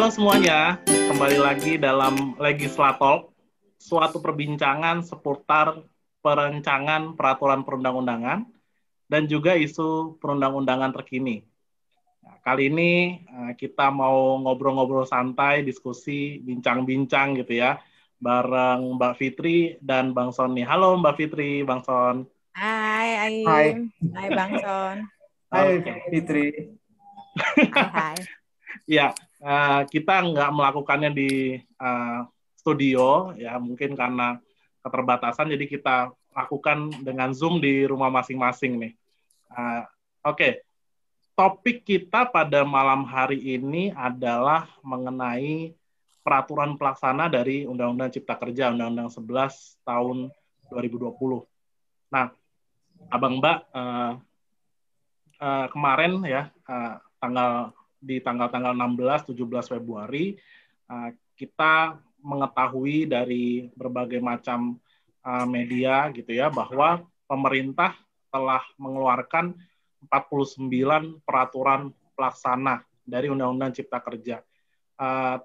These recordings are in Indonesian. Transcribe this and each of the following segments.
Halo semuanya, kembali lagi dalam Legislatalk, suatu perbincangan seputar perancangan peraturan perundang-undangan dan juga isu perundang-undangan terkini. Nah, kali ini kita mau ngobrol-ngobrol santai, diskusi, bincang-bincang gitu ya, bareng Mbak Fitri dan Bang Son nih. Halo Mbak Fitri, Bang Son. Hai Hai, Aim, hai Bang Son. hai Oke. Fitri. Hai. Ya, kita nggak melakukannya di studio, ya mungkin karena keterbatasan, jadi kita lakukan dengan Zoom di rumah masing-masing nih. Oke, topik kita pada malam hari ini adalah mengenai peraturan pelaksana dari Undang-Undang Cipta Kerja, Undang-Undang 11 tahun 2020. Nah, Abang Mbak, kemarin ya, tanggal 16-17 Februari, kita mengetahui dari berbagai macam media gitu ya, bahwa pemerintah telah mengeluarkan 49 peraturan pelaksana dari Undang-Undang Cipta Kerja.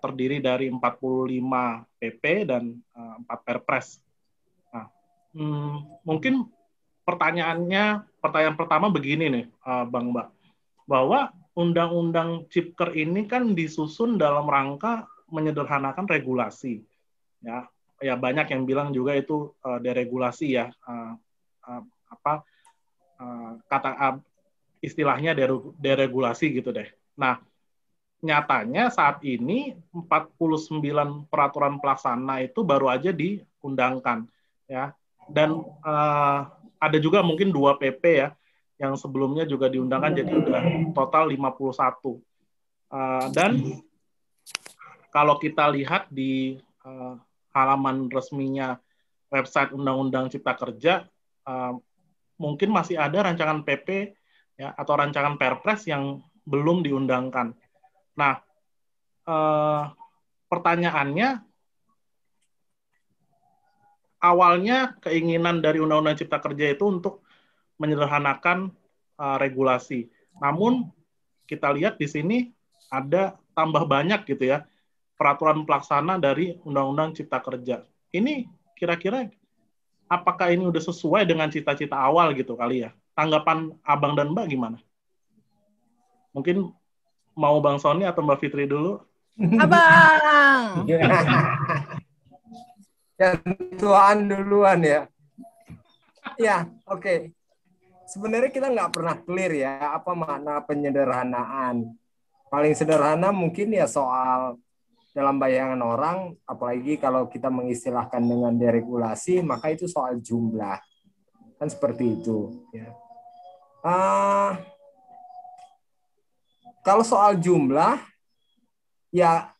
Terdiri dari 45 PP dan 4 Perpres. Nah, mungkin pertanyaan pertama begini nih, Bang Mbak, bahwa Undang-Undang Cipker ini kan disusun dalam rangka menyederhanakan regulasi, ya banyak yang bilang juga itu deregulasi ya, istilahnya deregulasi gitu deh. Nah, nyatanya saat ini 49 peraturan pelaksana itu baru aja diundangkan, ya, dan ada juga mungkin 2 PP ya, yang sebelumnya juga diundangkan, jadi udah total 51. Dan kalau kita lihat di halaman resminya website Undang-Undang Cipta Kerja, mungkin masih ada rancangan PP ya, atau rancangan Perpres yang belum diundangkan. Nah, pertanyaannya, awalnya keinginan dari Undang-Undang Cipta Kerja itu untuk menyederhanakan regulasi. Namun kita lihat di sini ada tambah banyak gitu ya peraturan pelaksana dari Undang-Undang Cipta Kerja. Ini kira-kira apakah ini udah sesuai dengan cita-cita awal gitu kali ya? Tanggapan Abang dan Mbak gimana? Mungkin mau Bang Sony atau Mbak Fitri dulu? Abang. Yang tuaan duluan ya. Ya, oke. Sebenarnya kita nggak pernah clear ya apa makna penyederhanaan. Paling sederhana mungkin ya soal dalam bayangan orang, apalagi kalau kita mengistilahkan dengan deregulasi, maka itu soal jumlah. Kan seperti itu. Ya. Kalau soal jumlah, ya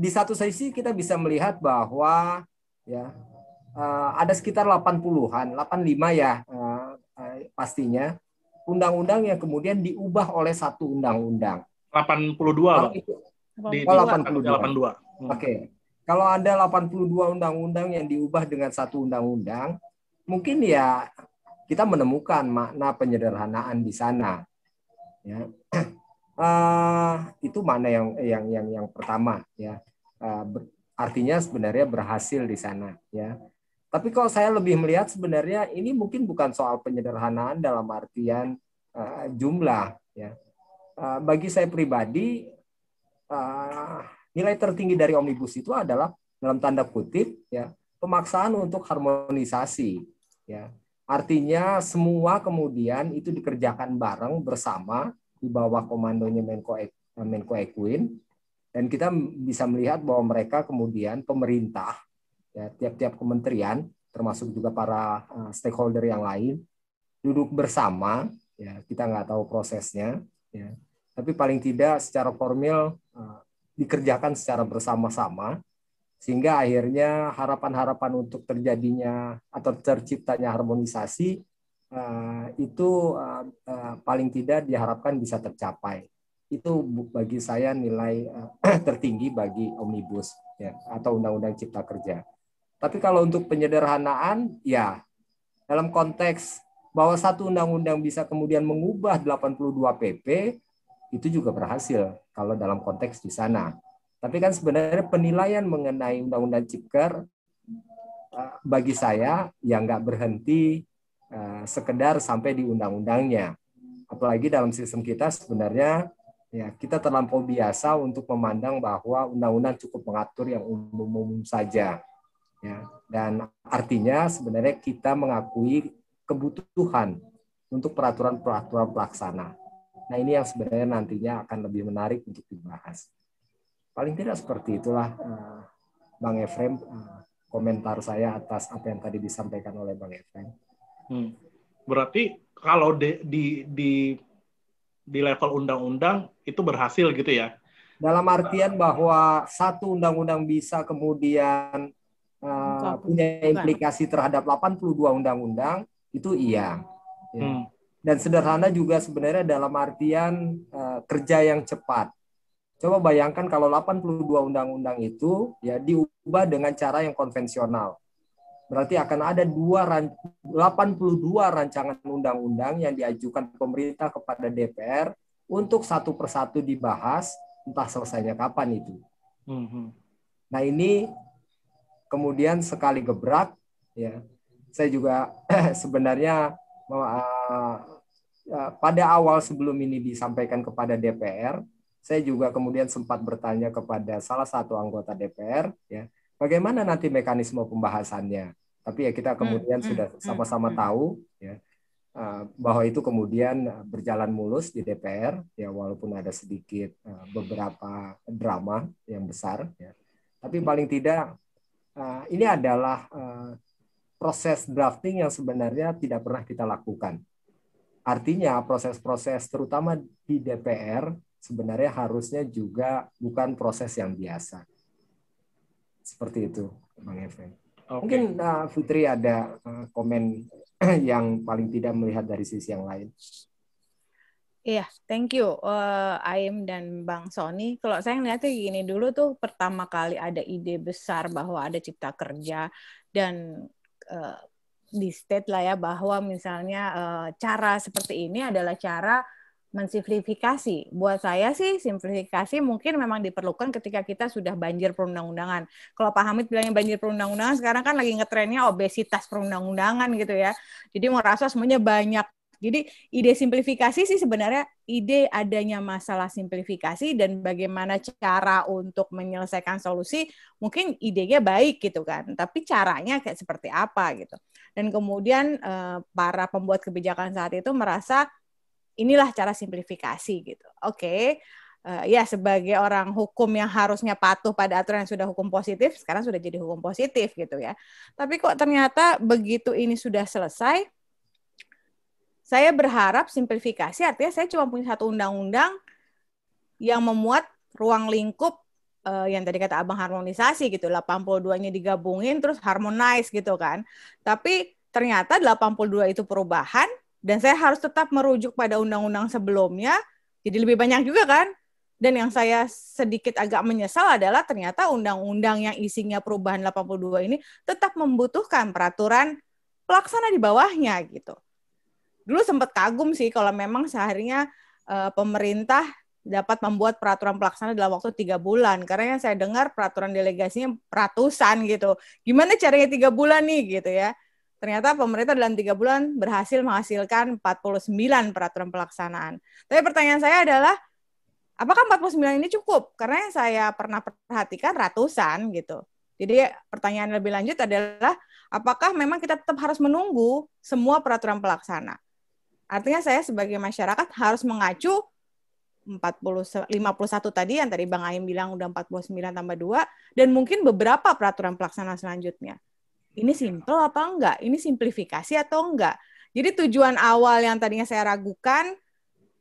di satu sisi kita bisa melihat bahwa ya ada sekitar 80-an, 85 ya pastinya undang-undang yang kemudian diubah oleh satu undang-undang. 82, Kalau Bang. itu, Di 82. Oke. Kalau ada 82 undang-undang yang diubah dengan satu undang-undang, mungkin ya kita menemukan makna penyederhanaan di sana. Ya. Itu mana yang pertama ya. Artinya sebenarnya berhasil di sana ya. Tapi kalau saya lebih melihat sebenarnya ini mungkin bukan soal penyederhanaan dalam artian jumlah ya. Bagi saya pribadi nilai tertinggi dari omnibus itu adalah dalam tanda kutip ya pemaksaan untuk harmonisasi ya. Artinya semua kemudian itu dikerjakan bareng bersama di bawah komandonya Menko Equin, dan kita bisa melihat bahwa mereka kemudian pemerintah ya, tiap-tiap kementerian termasuk juga para stakeholder yang lain duduk bersama ya, kita nggak tahu prosesnya ya, tapi paling tidak secara formal dikerjakan secara bersama-sama sehingga akhirnya harapan-harapan untuk terjadinya atau terciptanya harmonisasi itu paling tidak diharapkan bisa tercapai. Itu bagi saya nilai tertinggi bagi omnibus ya, atau undang-undang Cipta Kerja. Tapi kalau untuk penyederhanaan, ya dalam konteks bahwa satu undang-undang bisa kemudian mengubah 82 PP, itu juga berhasil. kalau dalam konteks di sana. Tapi kan sebenarnya penilaian mengenai Undang-Undang Cipker bagi saya yang nggak berhenti sekedar sampai di undang-undangnya. Apalagi dalam sistem kita sebenarnya ya kita terlampau biasa untuk memandang bahwa undang-undang cukup mengatur yang umum-umum saja. Ya, dan artinya sebenarnya kita mengakui kebutuhan untuk peraturan-peraturan pelaksana. Nah ini yang sebenarnya nantinya akan lebih menarik untuk dibahas. Paling tidak seperti itulah Bang Efrem komentar saya atas apa yang tadi disampaikan oleh Bang Efrem. Berarti kalau di level undang-undang itu berhasil gitu ya? Dalam artian bahwa satu undang-undang bisa kemudian punya implikasi terhadap 82 undang-undang, itu iya. Ya. Dan sederhana juga sebenarnya dalam artian kerja yang cepat. Coba bayangkan kalau 82 undang-undang itu ya diubah dengan cara yang konvensional. Berarti akan ada 82 rancangan undang-undang yang diajukan pemerintah kepada DPR untuk satu persatu dibahas, entah selesainya kapan itu. Nah ini kemudian sekali gebrak, ya saya juga sebenarnya pada awal sebelum ini disampaikan kepada DPR, saya juga kemudian sempat bertanya kepada salah satu anggota DPR, ya, bagaimana nanti mekanisme pembahasannya. Tapi ya kita kemudian sudah sama-sama tahu, ya, bahwa itu kemudian berjalan mulus di DPR, ya walaupun ada sedikit beberapa drama yang besar, ya. Tapi paling tidak ini adalah proses drafting yang sebenarnya tidak pernah kita lakukan. Artinya proses-proses terutama di DPR sebenarnya harusnya juga bukan proses yang biasa. Seperti itu, Bang Efrem. Okay. Mungkin Fitri ada komen yang paling tidak melihat dari sisi yang lain. Iya, thank you Aim dan Bang Sony. Kalau saya ngeliatnya gini, dulu tuh pertama kali ada ide besar bahwa ada cipta kerja dan di state lah ya bahwa misalnya cara seperti ini adalah cara mensimplifikasi. Buat saya sih simplifikasi mungkin memang diperlukan ketika kita sudah banjir perundang-undangan. Kalau Pak Hamid bilangnya banjir perundang-undangan, sekarang kan lagi ngetrennya obesitas perundang-undangan gitu ya. Jadi merasa semuanya banyak. Jadi ide simplifikasi sih sebenarnya ide adanya masalah simplifikasi dan bagaimana cara untuk menyelesaikan solusi mungkin idenya baik gitu kan. Tapi caranya kayak seperti apa gitu. Dan kemudian para pembuat kebijakan saat itu merasa inilah cara simplifikasi gitu. Oke. Ya sebagai orang hukum yang harusnya patuh pada aturan yang sudah hukum positif, sekarang sudah jadi hukum positif gitu ya. Tapi kok ternyata begitu ini sudah selesai, saya berharap simplifikasi artinya saya cuma punya satu undang-undang yang memuat ruang lingkup yang tadi kata Abang harmonisasi gitu, 82-nya digabungin terus harmonize gitu kan. Tapi ternyata 82 itu perubahan dan saya harus tetap merujuk pada undang-undang sebelumnya, jadi lebih banyak juga kan. Dan yang saya sedikit agak menyesal adalah ternyata undang-undang yang isinya perubahan 82 ini tetap membutuhkan peraturan pelaksana di bawahnya gitu. Dulu sempat kagum sih kalau memang seharinya pemerintah dapat membuat peraturan pelaksana dalam waktu 3 bulan. Karena yang saya dengar peraturan delegasinya ratusan gitu. Gimana caranya 3 bulan nih gitu ya. Ternyata pemerintah dalam 3 bulan berhasil menghasilkan 49 peraturan pelaksanaan. Tapi pertanyaan saya adalah, apakah 49 ini cukup? Karena yang saya pernah perhatikan ratusan gitu. Jadi pertanyaan lebih lanjut adalah, apakah memang kita tetap harus menunggu semua peraturan pelaksana? Artinya saya sebagai masyarakat harus mengacu 51 tadi yang tadi Bang Aim bilang udah 49 tambah 2 dan mungkin beberapa peraturan pelaksana selanjutnya. Ini simple apa enggak? Ini simplifikasi atau enggak? Jadi tujuan awal yang tadinya saya ragukan,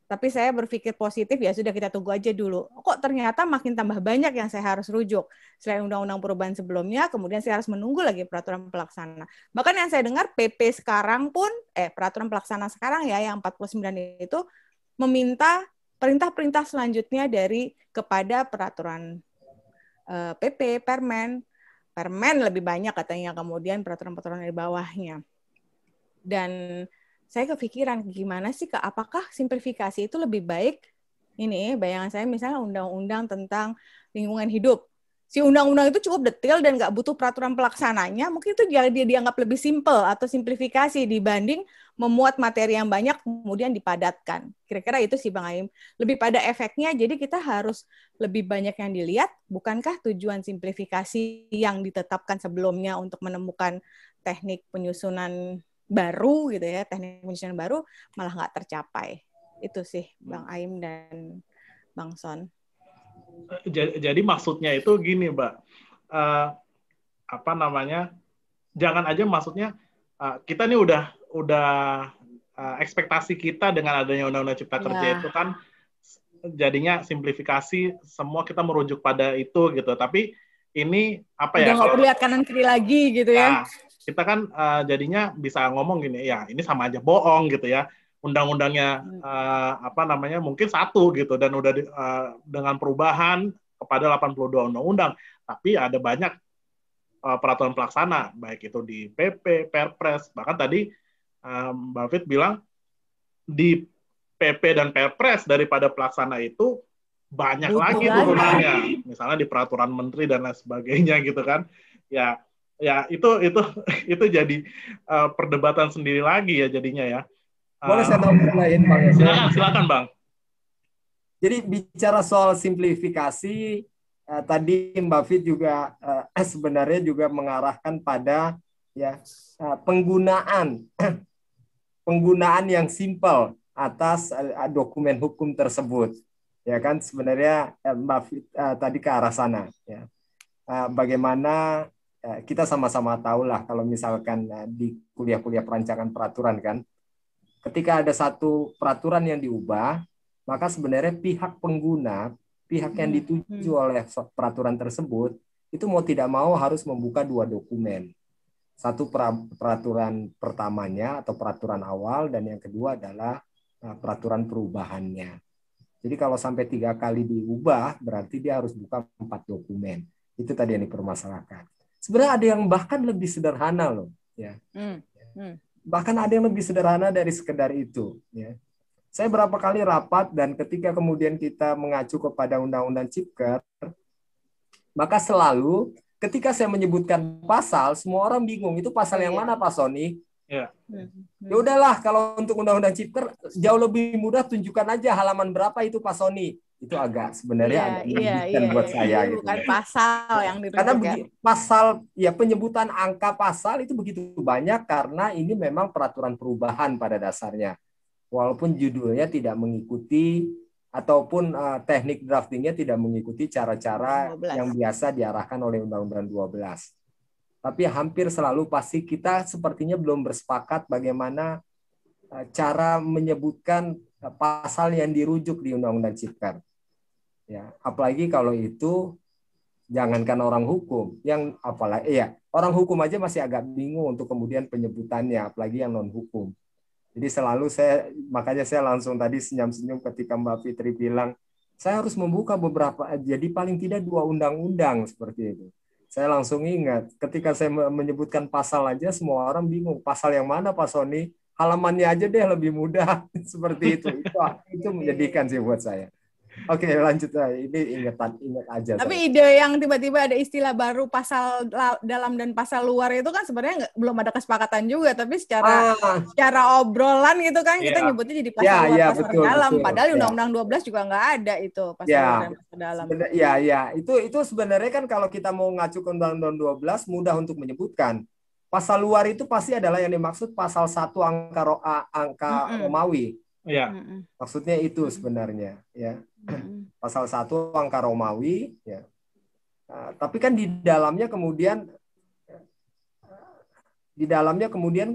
tapi saya berpikir positif, ya sudah kita tunggu aja dulu. Kok ternyata makin tambah banyak yang saya harus rujuk. Selain undang-undang perubahan sebelumnya, kemudian saya harus menunggu lagi peraturan pelaksana. Bahkan yang saya dengar PP sekarang pun, peraturan pelaksana sekarang ya, yang 49 itu, meminta perintah-perintah selanjutnya kepada peraturan PP, Permen lebih banyak katanya, kemudian peraturan-peraturan di bawahnya. Dan saya kepikiran gimana sih apakah simplifikasi itu lebih baik ini bayangan saya misalnya undang-undang tentang lingkungan hidup. Si undang-undang itu cukup detail dan nggak butuh peraturan pelaksananya, mungkin itu dia dianggap lebih simpel atau simplifikasi dibanding memuat materi yang banyak kemudian dipadatkan. Kira-kira itu sih Bang Aim. Lebih pada efeknya, jadi kita harus lebih banyak yang dilihat, bukankah tujuan simplifikasi yang ditetapkan sebelumnya untuk menemukan teknik penyusunan baru gitu ya, teknik penyusunan baru malah nggak tercapai. Itu sih Bang Aim dan Bang Son. Jadi maksudnya itu gini, Mbak. Apa namanya? Jangan aja maksudnya kita nih udah ekspektasi kita dengan adanya Undang-Undang Cipta Kerja itu kan jadinya simplifikasi, semua kita merujuk pada itu gitu. Tapi ini apa ya? Udah nggak perlu lihat kanan kiri lagi gitu ya. Kita kan jadinya bisa ngomong gini, ya ini sama aja bohong gitu ya. Undang-undangnya apa namanya mungkin satu gitu dan udah dengan perubahan kepada 82 undang-undang, tapi ada banyak peraturan pelaksana baik itu di PP, Perpres, bahkan tadi Mbak Fit bilang di PP dan Perpres daripada pelaksana itu banyak lagi turunannya, misalnya di peraturan menteri dan lain sebagainya gitu kan. Ya itu jadi perdebatan sendiri lagi ya jadinya ya. Boleh saya tambahin Bang? Silakan Bang. Jadi bicara soal simplifikasi, tadi Mbak Fit juga sebenarnya juga mengarahkan pada ya penggunaan yang simpel atas dokumen hukum tersebut. Ya kan sebenarnya Mbak Fit tadi ke arah sana. Ya. Bagaimana kita sama-sama tahu lah kalau misalkan di kuliah-kuliah perancangan peraturan kan, ketika ada satu peraturan yang diubah, maka sebenarnya pihak pengguna, pihak yang dituju oleh peraturan tersebut, itu mau tidak mau harus membuka dua dokumen. Satu peraturan pertamanya atau peraturan awal, dan yang kedua adalah peraturan perubahannya. Jadi kalau sampai 3 kali diubah, berarti dia harus buka 4 dokumen. Itu tadi yang dipermasalahkan. Sebenarnya ada yang bahkan lebih sederhana loh. Ya. Bahkan ada yang lebih sederhana dari sekedar itu. Ya. Saya berapa kali rapat dan ketika kemudian kita mengacu kepada Undang-Undang Cipker, maka selalu ketika saya menyebutkan pasal, semua orang bingung itu pasal yang mana Pak Sony? Ya udahlah, kalau untuk Undang-Undang Cipker jauh lebih mudah, tunjukkan aja halaman berapa itu Pak Sony. Itu agak sebenarnya agak menyedihkan buat saya. Gitu. Bukan pasal yang dirujuk. Karena pasal ya penyebutan angka pasal itu begitu banyak karena ini memang peraturan perubahan pada dasarnya. Walaupun judulnya tidak mengikuti ataupun teknik draftingnya tidak mengikuti cara-cara yang biasa diarahkan oleh Undang-Undang 12. Tapi hampir selalu pasti kita sepertinya belum bersepakat bagaimana cara menyebutkan pasal yang dirujuk di Undang-Undang Cipker. Ya, apalagi kalau itu jangankan orang hukum, yang apalagi orang hukum aja masih agak bingung untuk kemudian penyebutannya, apalagi yang non hukum. Jadi selalu makanya saya langsung tadi senyum-senyum ketika Mbak Fitri bilang, saya harus membuka beberapa, jadi paling tidak 2 undang-undang seperti itu. Saya langsung ingat, ketika saya menyebutkan pasal aja, semua orang bingung, pasal yang mana Pak Sony? Halamannya aja deh lebih mudah, seperti itu. Itu menyedihkan sih buat saya. Oke, lanjut aja. Ini ingat aja. Tapi ide yang tiba-tiba ada istilah baru pasal dalam dan pasal luar itu kan sebenarnya belum ada kesepakatan juga, tapi secara obrolan gitu kan kita nyebutnya jadi pasal luar pasal dalam, padahal Undang-Undang 12 juga nggak ada itu pasal luar dan pasal dalam. Itu sebenarnya kan kalau kita mau ngacu ke Undang-Undang 12 mudah untuk menyebutkan. Pasal luar itu pasti adalah yang dimaksud pasal 1 angka Romawi. Ya. Maksudnya itu sebenarnya ya. Pasal 1 angka Romawi ya. Tapi kan di dalamnya kemudian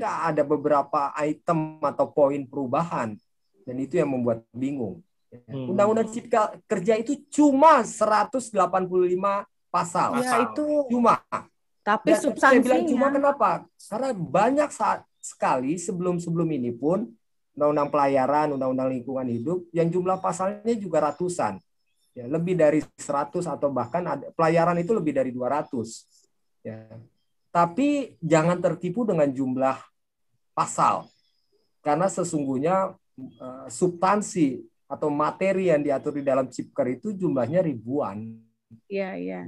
nggak ada beberapa item atau poin perubahan, dan itu yang membuat bingung. Undang-Undang Cipta Kerja itu cuma 185 pasal. Ya itu cuma. Tapi substansinya. Saya bilang cuma kenapa? Karena banyak sekali sebelum ini pun Undang-Undang Pelayaran, Undang-Undang Lingkungan Hidup, yang jumlah pasalnya juga ratusan. Ya, lebih dari 100 atau bahkan pelayaran itu lebih dari 200. Ya. Tapi jangan tertipu dengan jumlah pasal. Karena sesungguhnya substansi atau materi yang diatur di dalam Cipker itu jumlahnya ribuan. Iya.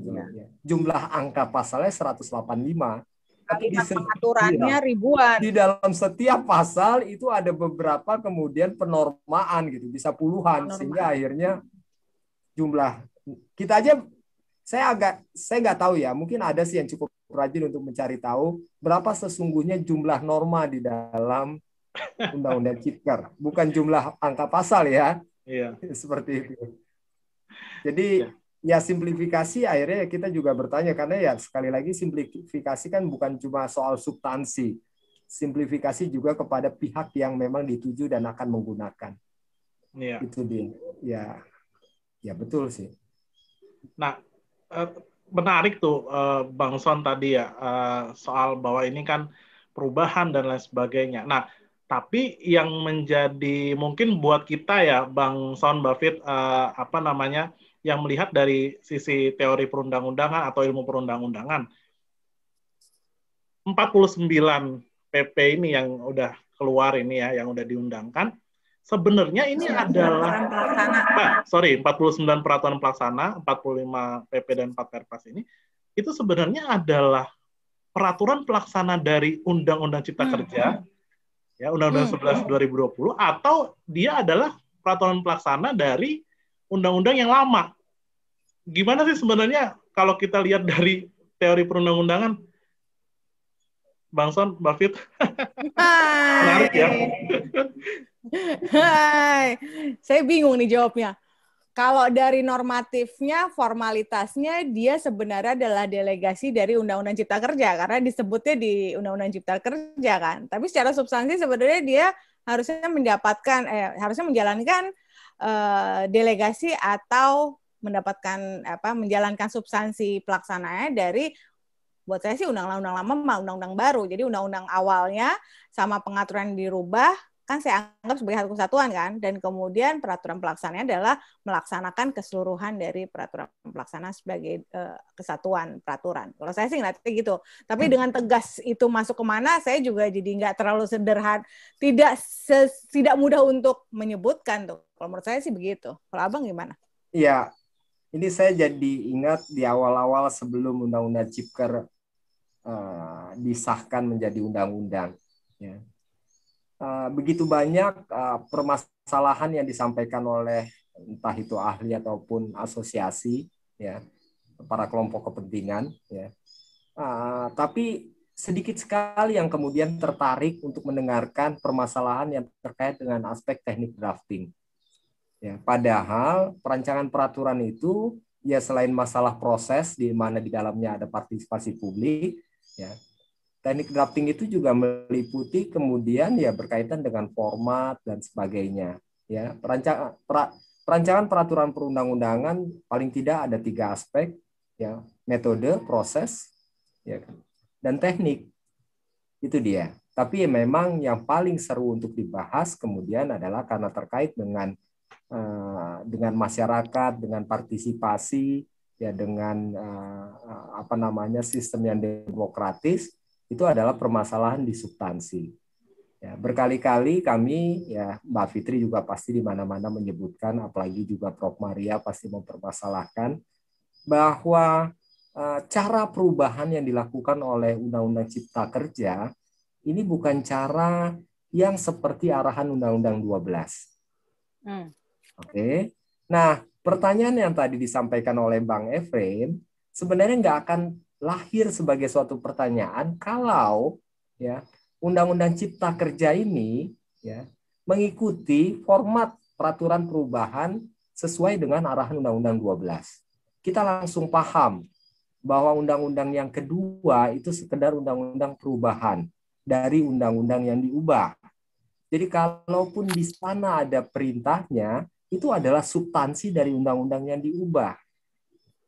Jumlah angka pasalnya 185. Tapi Kalimat pengaturannya ribuan. Di dalam setiap pasal itu ada beberapa kemudian penormaan gitu, bisa puluhan, sehingga akhirnya jumlah kita aja saya nggak tahu ya, mungkin ada sih yang cukup rajin untuk mencari tahu berapa sesungguhnya jumlah norma di dalam Undang-Undang Cipker, bukan jumlah angka pasal ya. Iya. Seperti itu. Jadi ya simplifikasi akhirnya kita juga bertanya, karena ya sekali lagi simplifikasi kan bukan cuma soal substansi. Simplifikasi juga kepada pihak yang memang dituju dan akan menggunakan. Iya. Itu dia. Ya betul sih. Nah, menarik tuh Bang Son tadi ya, soal bahwa ini kan perubahan dan lain sebagainya. Nah, tapi yang menjadi mungkin buat kita ya Bang Son, Bafit, yang melihat dari sisi teori perundang-undangan atau ilmu perundang-undangan, 49 PP ini yang udah keluar ini ya, yang udah diundangkan, sebenarnya ini adalah 49 peraturan pelaksana, 45 PP dan 4 Perpres ini, itu sebenarnya adalah peraturan pelaksana dari Undang-Undang Cipta Kerja, ya Undang-Undang 11 2020, atau dia adalah peraturan pelaksana dari undang-undang yang lama. Gimana sih sebenarnya kalau kita lihat dari teori perundang-undangan, Bang Son, Bafit? Menarik ya. Saya bingung nih jawabnya. Kalau dari normatifnya, formalitasnya, dia sebenarnya adalah delegasi dari Undang-Undang Cipta Kerja, karena disebutnya di Undang-Undang Cipta Kerja kan. Tapi secara substansi sebenarnya dia harusnya menjalankan delegasi atau menjalankan substansi pelaksanaannya dari, buat saya sih undang-undang lama sama undang-undang baru. Jadi undang-undang awalnya sama pengaturan dirubah, kan saya anggap sebagai satu kesatuan kan, dan kemudian peraturan pelaksanaannya adalah melaksanakan keseluruhan dari peraturan pelaksana sebagai kesatuan peraturan. Kalau saya sih ngeliatnya gitu. Tapi dengan tegas itu masuk kemana, saya juga jadi nggak terlalu sederhana, tidak mudah untuk menyebutkan tuh. Kalau menurut saya sih begitu. Kalau Abang gimana? Iya, ini saya jadi ingat di awal-awal sebelum Undang-Undang Cipker disahkan menjadi undang-undang. Ya. Begitu banyak permasalahan yang disampaikan oleh entah itu ahli ataupun asosiasi, ya, para kelompok kepentingan. Ya. Tapi sedikit sekali yang kemudian tertarik untuk mendengarkan permasalahan yang terkait dengan aspek teknik drafting. Ya, padahal perancangan peraturan itu ya selain masalah proses di mana di dalamnya ada partisipasi publik, ya, teknik drafting itu juga meliputi kemudian ya berkaitan dengan format dan sebagainya. Ya, perancangan peraturan perundang-undangan paling tidak ada 3 aspek, ya, metode, proses, ya, dan teknik. Itu dia. Tapi ya memang yang paling seru untuk dibahas kemudian adalah karena terkait dengan masyarakat, dengan partisipasi, ya, dengan sistem yang demokratis, itu adalah permasalahan di substansi. Ya, berkali-kali kami, ya, Mbak Fitri juga pasti di mana-mana menyebutkan, apalagi juga Prof. Maria pasti mempermasalahkan bahwa cara perubahan yang dilakukan oleh Undang-Undang Cipta Kerja ini bukan cara yang seperti arahan Undang-Undang 12. Oke. Nah, pertanyaan yang tadi disampaikan oleh Bang Efraim sebenarnya nggak akan lahir sebagai suatu pertanyaan kalau, ya, Undang-Undang Cipta Kerja ini, ya, mengikuti format peraturan perubahan sesuai dengan arahan Undang-Undang 12. Kita langsung paham bahwa undang-undang yang kedua itu sekedar undang-undang perubahan dari undang-undang yang diubah. Jadi kalaupun di sana ada perintahnya, itu adalah substansi dari undang-undang yang diubah.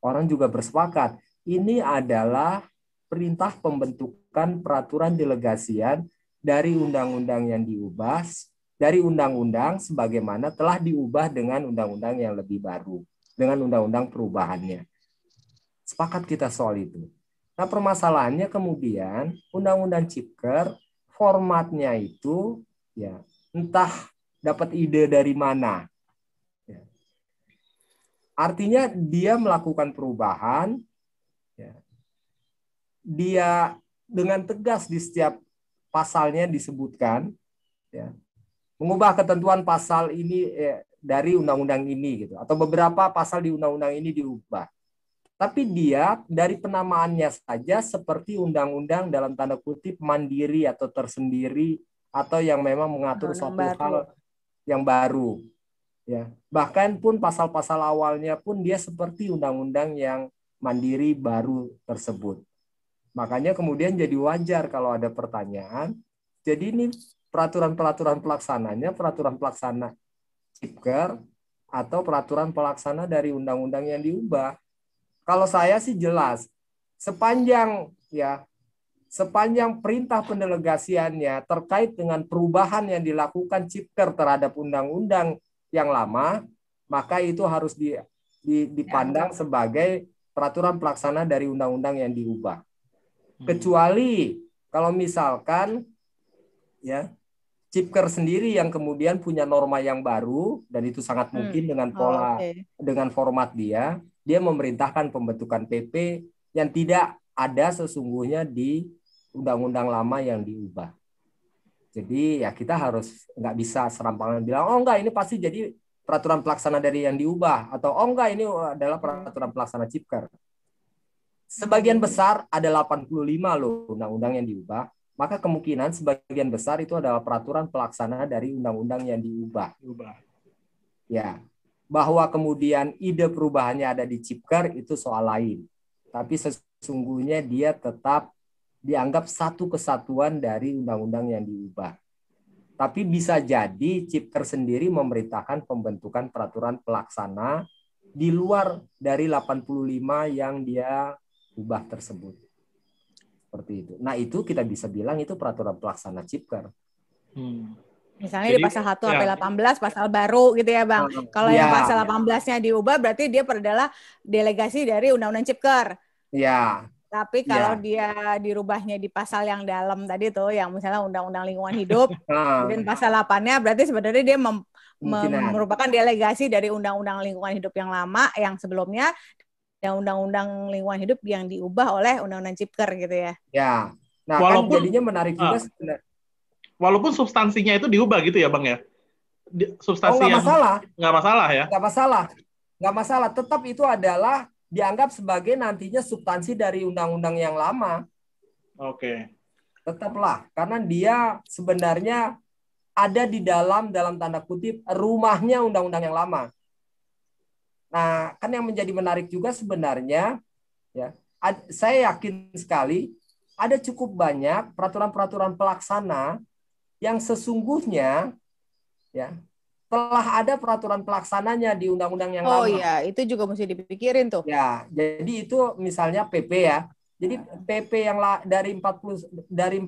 Orang juga bersepakat, ini adalah perintah pembentukan peraturan delegasian dari undang-undang yang diubah, dari undang-undang sebagaimana telah diubah dengan undang-undang yang lebih baru, dengan undang-undang perubahannya. Sepakat kita soal itu. Nah, permasalahannya kemudian Undang-Undang Cipker formatnya itu, ya, entah dapat ide dari mana. Artinya dia melakukan perubahan, ya. Dia dengan tegas di setiap pasalnya disebutkan, ya, mengubah ketentuan pasal ini dari undang-undang ini gitu, atau beberapa pasal di undang-undang ini diubah. Tapi dia dari penamaannya saja seperti undang-undang dalam tanda kutip mandiri atau tersendiri, atau yang memang mengatur suatu hal yang baru. Ya, bahkan pun pasal-pasal awalnya pun dia seperti undang-undang yang mandiri baru tersebut. Makanya kemudian jadi wajar kalau ada pertanyaan. Jadi ini peraturan-peraturan pelaksananya, peraturan pelaksana Cipker atau peraturan pelaksana dari undang-undang yang diubah. Kalau saya sih jelas, sepanjang perintah pendelegasiannya terkait dengan perubahan yang dilakukan Cipker terhadap undang-undang yang lama, maka itu harus dipandang sebagai peraturan pelaksana dari undang-undang yang diubah. Kecuali kalau misalkan ya Cipker sendiri yang kemudian punya norma yang baru, dan itu sangat mungkin dengan dengan format dia memerintahkan pembentukan PP yang tidak ada sesungguhnya di undang-undang lama yang diubah. Jadi ya kita harus nggak bisa serampangan bilang, oh enggak ini pasti jadi peraturan pelaksana dari yang diubah, atau oh enggak ini adalah peraturan pelaksana Cipker. Sebagian besar ada 85 loh undang-undang yang diubah, maka kemungkinan sebagian besar itu adalah peraturan pelaksana dari undang-undang yang diubah. Ya, bahwa kemudian ide perubahannya ada di Cipker itu soal lain. Tapi sesungguhnya dia tetap dianggap satu kesatuan dari undang-undang yang diubah. Tapi bisa jadi Cipker sendiri memerintahkan pembentukan peraturan pelaksana di luar dari 85 yang dia ubah tersebut. Seperti itu. Nah, itu kita bisa bilang itu peraturan pelaksana Cipker. Misalnya jadi, di pasal 1 sampai 18 pasal baru gitu ya, Bang. Kalau yang pasal 18-nya diubah berarti dia adalah delegasi dari undang-undang Cipker. Ya. Tapi kalau dia dirubahnya di pasal yang dalam tadi tuh, yang misalnya Undang-Undang Lingkungan Hidup, kemudian pasal 8-nya berarti sebenarnya dia merupakan delegasi dari Undang-Undang Lingkungan Hidup yang lama, yang sebelumnya, dan Undang-Undang Lingkungan Hidup yang diubah oleh Undang-Undang Cipker gitu ya. Ya, nah walaupun, kan jadinya menarik juga sebenarnya. Walaupun substansinya itu diubah gitu ya, Bang ya? Substansi nggak masalah. Nggak masalah ya? Nggak masalah. Tetap itu adalah dianggap sebagai nantinya substansi dari undang-undang yang lama. Oke. Tetaplah, karena dia sebenarnya ada di dalam tanda kutip rumahnya undang-undang yang lama. Nah, kan yang menjadi menarik juga sebenarnya, ya, saya yakin sekali ada cukup banyak peraturan-peraturan pelaksana yang sesungguhnya, ya, telah ada peraturan pelaksananya di undang-undang yang lama. Oh iya, itu juga mesti dipikirin tuh. Ya, jadi itu misalnya PP ya. Jadi PP yang dari 45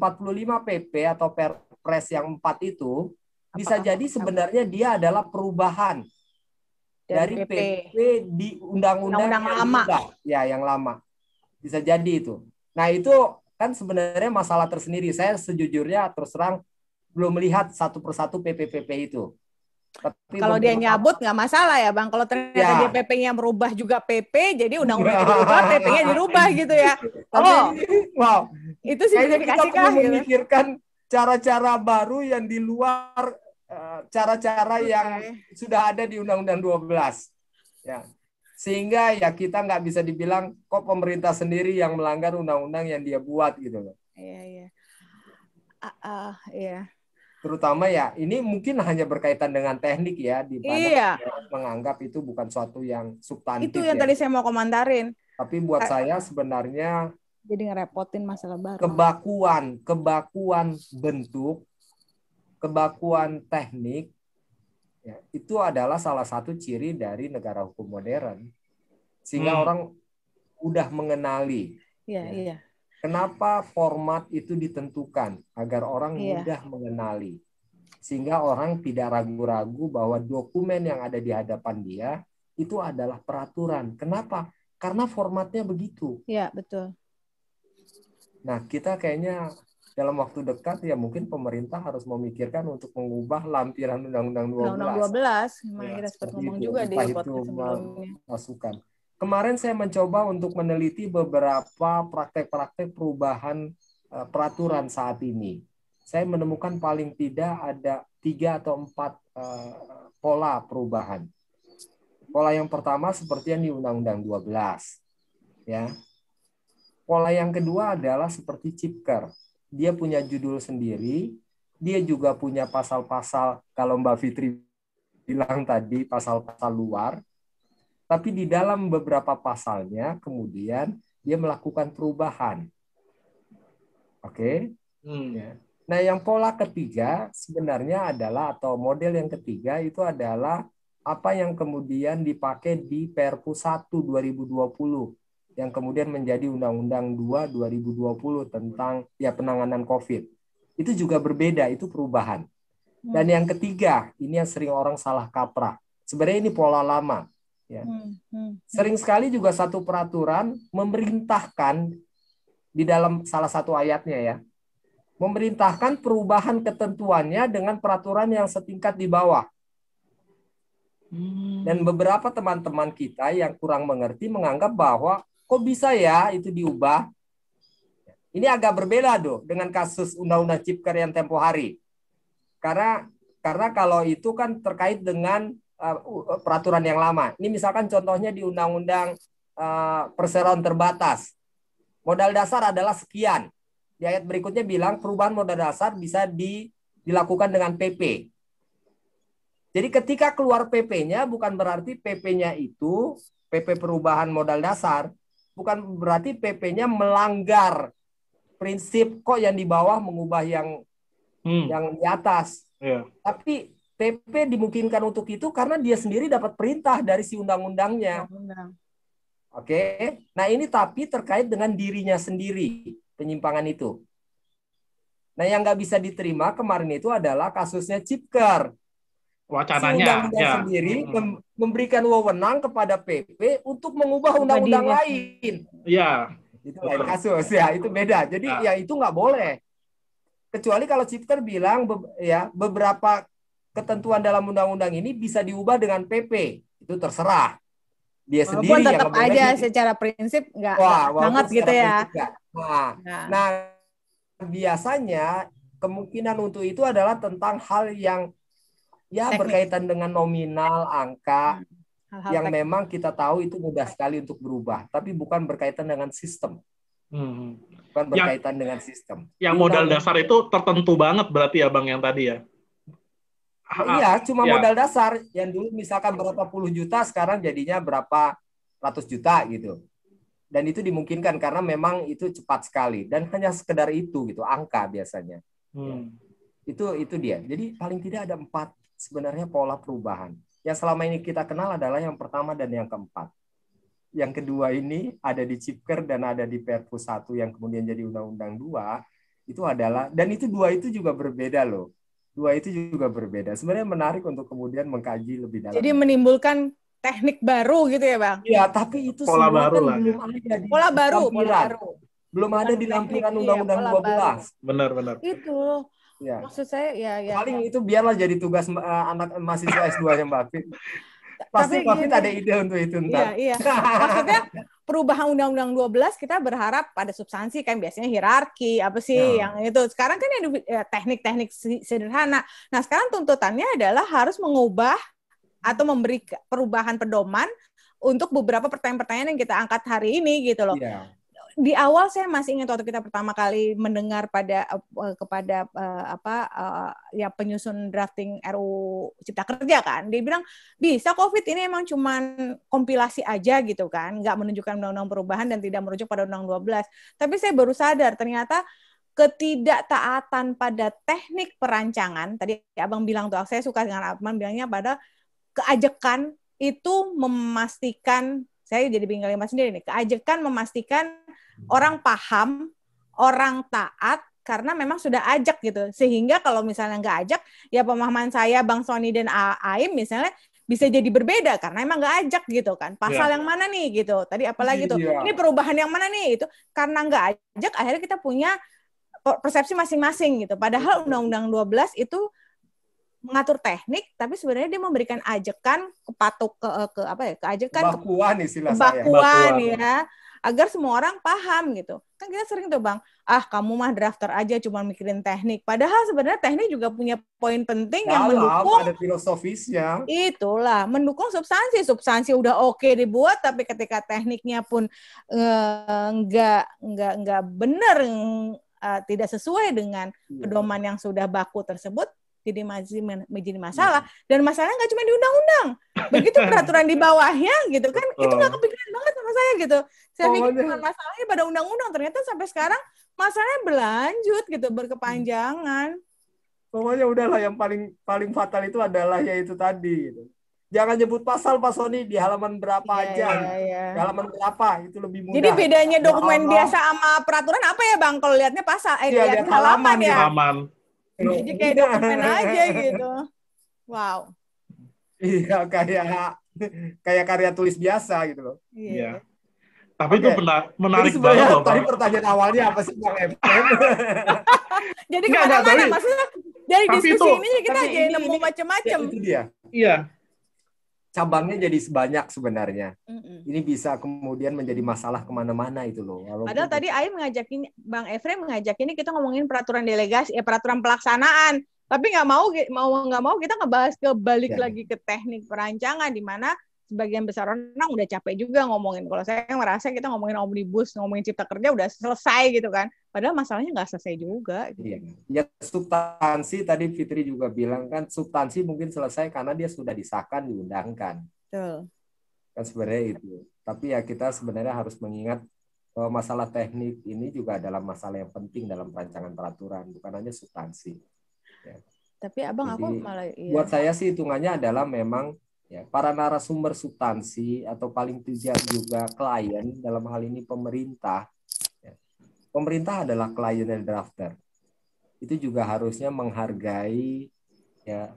PP atau Perpres yang 4 itu bisa jadi sebenarnya dia adalah perubahan dari PP di undang-undang yang lama. Ya, yang lama. Bisa jadi itu. Nah, itu kan sebenarnya masalah tersendiri. Saya sejujurnya terus terang belum melihat satu persatu PP-PP itu. Tapi kalau dia nyabut nggak masalah ya, Bang. Kalau ternyata dia PP-nya merubah juga PP, jadi undang-undang dirubah, PP-nya dirubah gitu ya. Wow. Itu simplifikasi kah? Kita perlu memikirkan cara-cara baru yang di luar cara-cara yang sudah ada di Undang-Undang 12. Ya. Sehingga ya kita nggak bisa dibilang kok pemerintah sendiri yang melanggar undang-undang yang dia buat gitu loh. Iya. Iya. Terutama ya ini mungkin hanya berkaitan dengan teknik ya, di mana menganggap itu bukan suatu yang substantif. Itu yang tadi saya mau komentarin. Tapi buat saya sebenarnya jadi ngerepotin masalah baru. Kebakuan bentuk, kebakuan teknik ya, itu adalah salah satu ciri dari negara hukum modern. Sehingga orang udah mengenali. Iya. Kenapa format itu ditentukan agar orang mudah mengenali, sehingga orang tidak ragu-ragu bahwa dokumen yang ada di hadapan dia itu adalah peraturan. Kenapa? Karena formatnya begitu. Iya, betul. Nah, kita kayaknya dalam waktu dekat ya mungkin pemerintah harus memikirkan untuk mengubah lampiran Undang-Undang 12. Undang-Undang 12, memang Ya, kita sempat seperti ngomong itu. juga di Entah itu podcast sebelumnya. masukan. Kemarin saya mencoba untuk meneliti beberapa praktek-praktek perubahan peraturan saat ini. Saya menemukan paling tidak ada 3 atau 4 pola perubahan. Pola yang pertama seperti yang di Undang-Undang 12. Ya. Pola yang kedua adalah seperti Cipker. Dia punya judul sendiri, dia juga punya pasal-pasal, kalau Mbak Fitri bilang tadi, pasal-pasal luar, tapi di dalam beberapa pasalnya kemudian dia melakukan perubahan. Oke? Ya. Nah, yang pola ketiga sebenarnya adalah, atau model yang ketiga itu adalah apa yang kemudian dipakai di Perpu 1 2020 yang kemudian menjadi Undang-Undang 2 2020 tentang ya penanganan COVID. Itu juga berbeda, itu perubahan. Dan yang ketiga, ini yang sering orang salah kaprah. Sebenarnya ini pola lama. Ya. Sering sekali juga satu peraturan memerintahkan di dalam salah satu ayatnya ya, memerintahkan perubahan ketentuannya dengan peraturan yang setingkat di bawah. Dan beberapa teman-teman kita yang kurang mengerti menganggap bahwa kok bisa ya itu diubah. Ini agak berbeda dengan kasus Undang-Undang Cipker yang tempo hari. Karena kalau itu kan terkait dengan peraturan yang lama. Ini misalkan contohnya di Undang-Undang perseroan terbatas. Modal dasar adalah sekian. Di ayat berikutnya bilang perubahan modal dasar bisa dilakukan dengan PP. Jadi ketika keluar PP-nya bukan berarti PP-nya itu PP perubahan modal dasar, bukan berarti PP-nya melanggar prinsip kok yang di bawah mengubah yang di atas. Yeah. Tapi PP dimungkinkan untuk itu karena dia sendiri dapat perintah dari si undang-undangnya. Oke. Nah, ini tapi terkait dengan dirinya sendiri, penyimpangan itu. Nah, yang nggak bisa diterima kemarin itu adalah kasusnya Cipker. Wacananya. Si undang-undang sendiri memberikan wewenang kepada PP untuk mengubah undang-undang lain. Iya. Itu lain kasus ya, itu beda. Jadi ya itu nggak boleh. Kecuali kalau Cipker bilang ya beberapa ketentuan dalam undang-undang ini bisa diubah dengan PP, itu terserah dia sendiri. Walaupun tetap yang aja secara prinsip nggak banget gitu ya. Nah, biasanya kemungkinan untuk itu adalah tentang hal yang ya teknik, berkaitan dengan nominal, angka, yang teknik. Memang kita tahu itu mudah sekali untuk berubah, tapi bukan berkaitan dengan sistem. Bukan berkaitan dengan sistem. Yang modal dasar itu tertentu banget berarti ya Bang yang tadi ya? Iya, cuma modal dasar. Yang dulu misalkan berapa puluh juta, sekarang jadinya berapa ratus juta gitu. Dan itu dimungkinkan karena memang itu cepat sekali. Dan hanya sekedar itu gitu, angka biasanya. Itu dia. Jadi paling tidak ada 4 sebenarnya pola perubahan. Yang selama ini kita kenal adalah yang pertama dan yang keempat. Yang kedua ini ada di Cipker dan ada di Perpu 1 yang kemudian jadi Undang-Undang 2. Itu adalah, dan itu 2 itu juga berbeda loh. 2 itu juga berbeda. Sebenarnya menarik untuk kemudian mengkaji lebih dalam. Jadi menimbulkan teknik baru gitu ya Bang? Iya, tapi itu pola semua baru kan lah, belum ada di lampiran. Belum ada di lampiran Undang-Undang 12. Benar-benar. Itu. Ya. Maksud saya ya. Paling itu biarlah jadi tugas anak mahasiswa S2-nya Mbak Fit. Pasti Mbak Fit ada ide untuk itu ntar. Iya. Maksudnya perubahan Undang-Undang 12 kita berharap pada substansi kan biasanya hierarki apa sih yang itu. Sekarang kan ya, teknik-teknik sederhana. Nah, sekarang tuntutannya adalah harus mengubah atau memberi perubahan pedoman untuk beberapa pertanyaan-pertanyaan yang kita angkat hari ini gitu loh. Iya. Di awal saya masih ingat waktu kita pertama kali mendengar kepada ya penyusun drafting RUU Cipta Kerja kan, dia bilang bisa COVID ini emang cuman kompilasi aja gitu kan, nggak menunjukkan undang-undang perubahan dan tidak merujuk pada Undang-Undang 12. Tapi saya baru sadar ternyata ketidaktaatan pada teknik perancangan, tadi Abang bilang tuh, saya suka dengan Abang bilangnya pada keajekan itu memastikan, saya jadi bingung kalimat sendiri nih, keajekan memastikan orang paham, orang taat, karena memang sudah ajak gitu. Sehingga kalau misalnya nggak ajak, ya pemahaman saya, Bang Sony dan Aim misalnya, bisa jadi berbeda, karena emang nggak ajak gitu kan. Pasal yang mana nih gitu. Tadi apalagi tuh, ini perubahan yang mana nih? Itu karena nggak ajak, akhirnya kita punya persepsi masing-masing gitu. Padahal Undang-Undang 12 itu mengatur teknik, tapi sebenarnya dia memberikan ajakan keajakan Bakuan istilah kebakuan ya, agar semua orang paham gitu. Kan kita sering tuh Bang, kamu mah drafter aja cuma mikirin teknik. Padahal sebenarnya teknik juga punya poin penting yang mendukung, ada filosofisnya. Itulah, mendukung substansi. Substansi udah oke dibuat, tapi ketika tekniknya pun nggak benar, tidak sesuai dengan pedoman yang sudah baku tersebut, jadi masalah. Dan masalahnya nggak cuma di undang-undang, begitu peraturan di bawahnya gitu kan, itu nggak kepikiran banget sama saya gitu. Saya pikir bukan masalahnya pada undang-undang, ternyata sampai sekarang masalahnya berlanjut gitu, berkepanjangan. Pokoknya udahlah, yang paling fatal itu adalah yaitu tadi gitu. Jangan nyebut pasal Pak Sony di halaman berapa aja. Di halaman berapa itu lebih mudah. Jadi bedanya dokumen biasa sama peraturan apa ya Bang? Kalau lihatnya pasal, lihat halaman ya. Jadi kayak dokumen aja gitu. Wow. Iya, kayak karya tulis biasa gitu loh. Iya. Tapi itu menarik banget loh, Tadi pertanyaan awalnya apa sih Bang FM? Jadi kemana-mana, maksudnya dari diskusi ini kita jadi nemu macam-macam. Itu dia. Iya. Cabangnya jadi sebanyak sebenarnya. Ini bisa kemudian menjadi masalah kemana-mana itu loh. Padahal tadi Aim ngajakin, Bang Efrem ngajak ini kita ngomongin peraturan delegasi, peraturan pelaksanaan. Tapi nggak mau kita ngebahas balik lagi ke teknik perancangan, di mana sebagian besar orang udah capek juga ngomongin. Kalau saya merasa kita ngomongin omnibus, ngomongin cipta kerja udah selesai gitu kan. Padahal masalahnya nggak selesai juga. Gitu. Iya. Ya substansi tadi Fitri juga bilang kan, substansi mungkin selesai karena dia sudah disahkan, diundangkan. Betul. Kan sebenarnya itu. Tapi ya kita sebenarnya harus mengingat bahwa masalah teknik ini juga adalah masalah yang penting dalam perancangan peraturan, bukan hanya substansi. Ya. Tapi Abang, jadi, aku malah buat saya sih hitungannya adalah memang ya, para narasumber substansi atau paling tidak juga klien, dalam hal ini pemerintah. Ya. Pemerintah adalah klien dari drafter. Itu juga harusnya menghargai ya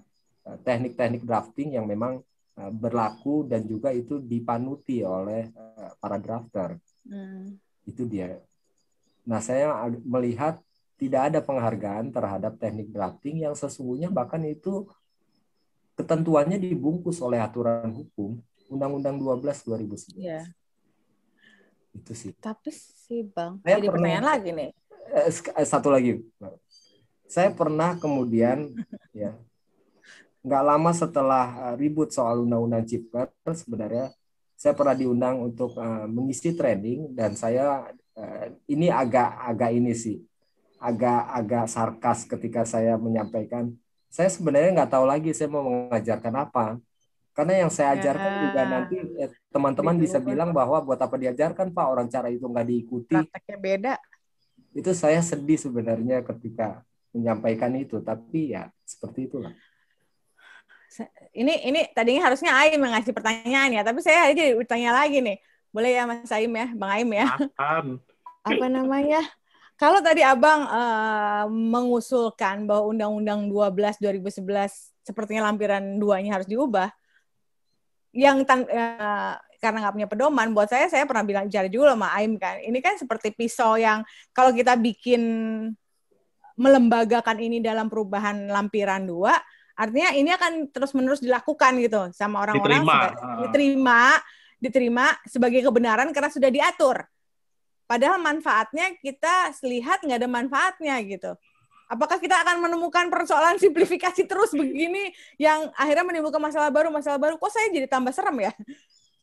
teknik-teknik drafting yang memang berlaku dan juga itu dipanuti oleh para drafter. Itu dia. Nah, saya melihat tidak ada penghargaan terhadap teknik drafting yang sesungguhnya bahkan itu ketentuannya dibungkus oleh aturan hukum Undang-Undang 12 2011. Iya. Itu sih. Tapi sih Bang, saya jadi pertanyaan lagi nih. Satu lagi. Saya pernah kemudian ya nggak lama setelah ribut soal Undang-Undang Cipta, sebenarnya saya pernah diundang untuk mengisi training, dan saya ini agak sarkas ketika saya menyampaikan. Saya sebenarnya nggak tahu lagi saya mau mengajarkan apa. Karena yang saya ajarkan juga nanti teman-teman bisa bilang bahwa buat apa diajarkan Pak, orang cara itu nggak diikuti. Prakteknya beda. Itu saya sedih sebenarnya ketika menyampaikan itu, tapi ya seperti itulah. Ini tadinya harusnya Aim yang ngasih pertanyaan ya, tapi saya jadi bertanya lagi nih. Boleh ya Mas Aim ya, Bang Aim ya? Apa namanya? Kalau tadi Abang mengusulkan bahwa Undang-Undang 12 2011 sepertinya lampiran 2-nya harus diubah, yang karena nggak punya pedoman, buat saya pernah bicara juga sama Aim kan, ini kan seperti pisau yang kalau kita bikin melembagakan ini dalam perubahan lampiran 2, artinya ini akan terus-menerus dilakukan gitu sama orang-orang, diterima sebagai kebenaran karena sudah diatur. Padahal manfaatnya kita lihat nggak ada manfaatnya gitu. Apakah kita akan menemukan persoalan simplifikasi terus begini yang akhirnya menimbulkan masalah baru? Kok saya jadi tambah serem ya?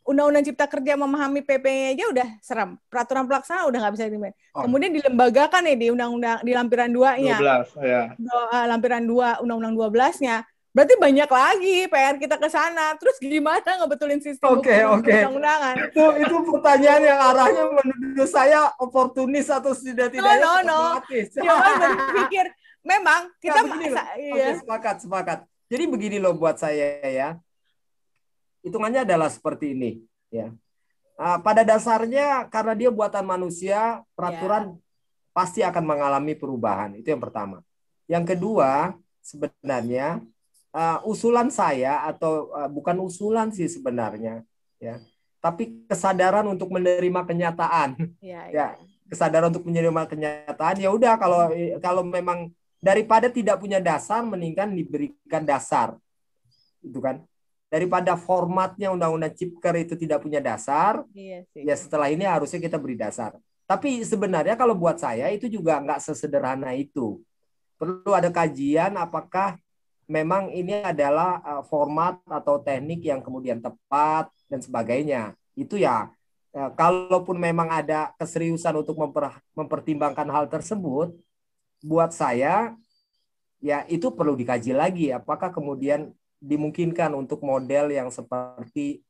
Undang-Undang Cipta Kerja memahami PP-nya aja udah serem. Peraturan pelaksana udah nggak bisa dimain. Kemudian dilembagakan nih di undang-undang di lampiran 2-nya. 12, ya. Lampiran 2 Undang-Undang 12-nya. Berarti banyak lagi PR kita ke sana. Terus gimana ngebetulin sistem undang-undangan? Itu pertanyaan yang arahnya menuduh saya oportunis atau tidak-tidaknya pragmatis. Jangan berpikir. Memang kita sepakat. Jadi begini loh buat saya ya. Hitungannya adalah seperti ini ya. Pada dasarnya karena dia buatan manusia, peraturan pasti akan mengalami perubahan. Itu yang pertama. Yang kedua, sebenarnya usulan saya atau bukan usulan sih sebenarnya ya, tapi kesadaran untuk menerima kenyataan. Ya, kesadaran untuk menerima kenyataan. Ya udah, kalau memang daripada tidak punya dasar, mendingan diberikan dasar, itu kan. Daripada formatnya Undang-Undang Cipker itu tidak punya dasar, Iya sih. ya setelah ini harusnya kita beri dasar. Tapi sebenarnya kalau buat saya itu juga nggak sesederhana itu. Perlu ada kajian apakah memang ini adalah format atau teknik yang kemudian tepat dan sebagainya. Itu ya, kalaupun memang ada keseriusan untuk mempertimbangkan hal tersebut, buat saya ya itu perlu dikaji lagi. Apakah kemudian dimungkinkan untuk model yang seperti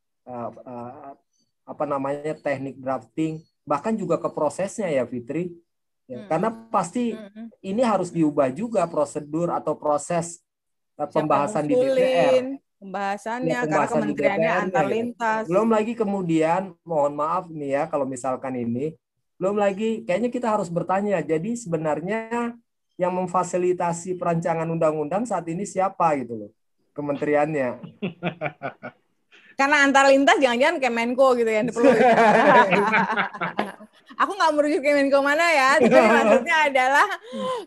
teknik drafting, bahkan juga ke prosesnya ya Fitri. Ya, karena pasti ini harus diubah juga prosedur atau proses pembahasan di DPR. Pembahasannya karena kementeriannya antar lintas. Belum lagi kemudian, mohon maaf nih ya kalau misalkan ini, belum lagi kayaknya kita harus bertanya, jadi sebenarnya yang memfasilitasi perancangan undang-undang saat ini siapa gitu loh, kementeriannya. Karena antar lintas jangan-jangan Kemenko gitu ya. Aku nggak merujuk Kemenko mana ya, tapi maksudnya adalah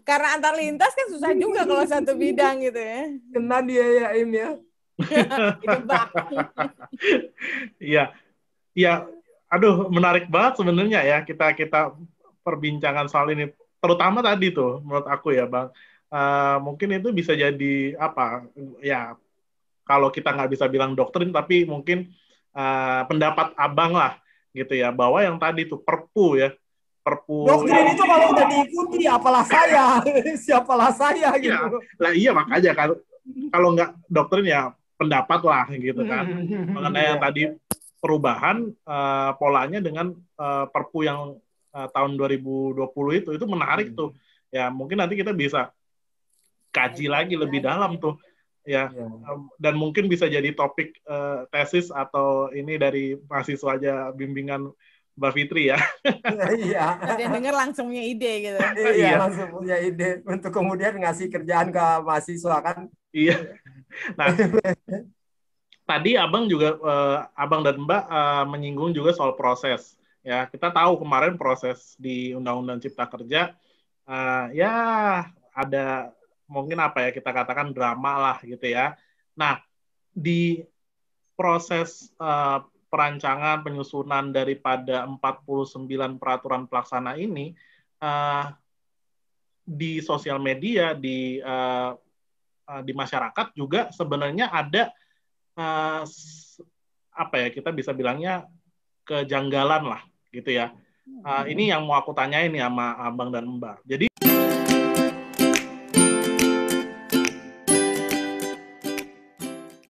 karena antar lintas kan susah juga kalau satu bidang gitu ya. Kena dia ya Im ya. Iya, iya. Aduh, menarik banget sebenarnya ya kita perbincangan soal ini. Terutama tadi tuh, menurut aku ya Bang, mungkin itu bisa jadi apa ya? Kalau kita nggak bisa bilang doktrin, tapi mungkin pendapat abang lah, gitu ya, bahwa yang tadi tuh Perpu ya, Perpu. Doktrin itu kalau udah diikuti, apalah saya, siapalah saya gitu. Lah iya makanya kalau nggak doktrin ya pendapat lah, gitu kan, mengenai yang tadi perubahan polanya dengan Perpu yang tahun 2020 itu menarik tuh, ya mungkin nanti kita bisa kaji lagi lebih dalam tuh. Ya, dan mungkin bisa jadi topik tesis atau ini dari mahasiswa aja bimbingan Mbak Fitri ya. Iya. Dia dengar langsung punya ide gitu. Iya, langsung punya ide untuk kemudian ngasih kerjaan ke mahasiswa kan. Iya. Nah, tadi Abang juga Abang dan Mbak menyinggung juga soal proses. Ya, kita tahu kemarin proses di Undang-Undang Cipta Kerja ya ada mungkin apa ya kita katakan drama lah gitu ya. Nah, di proses perancangan penyusunan daripada 49 peraturan pelaksana ini di sosial media di masyarakat juga sebenarnya ada apa ya kita bisa bilangnya kejanggalan lah gitu ya. Ini yang mau aku tanyain ya sama Abang dan Mbak. Jadi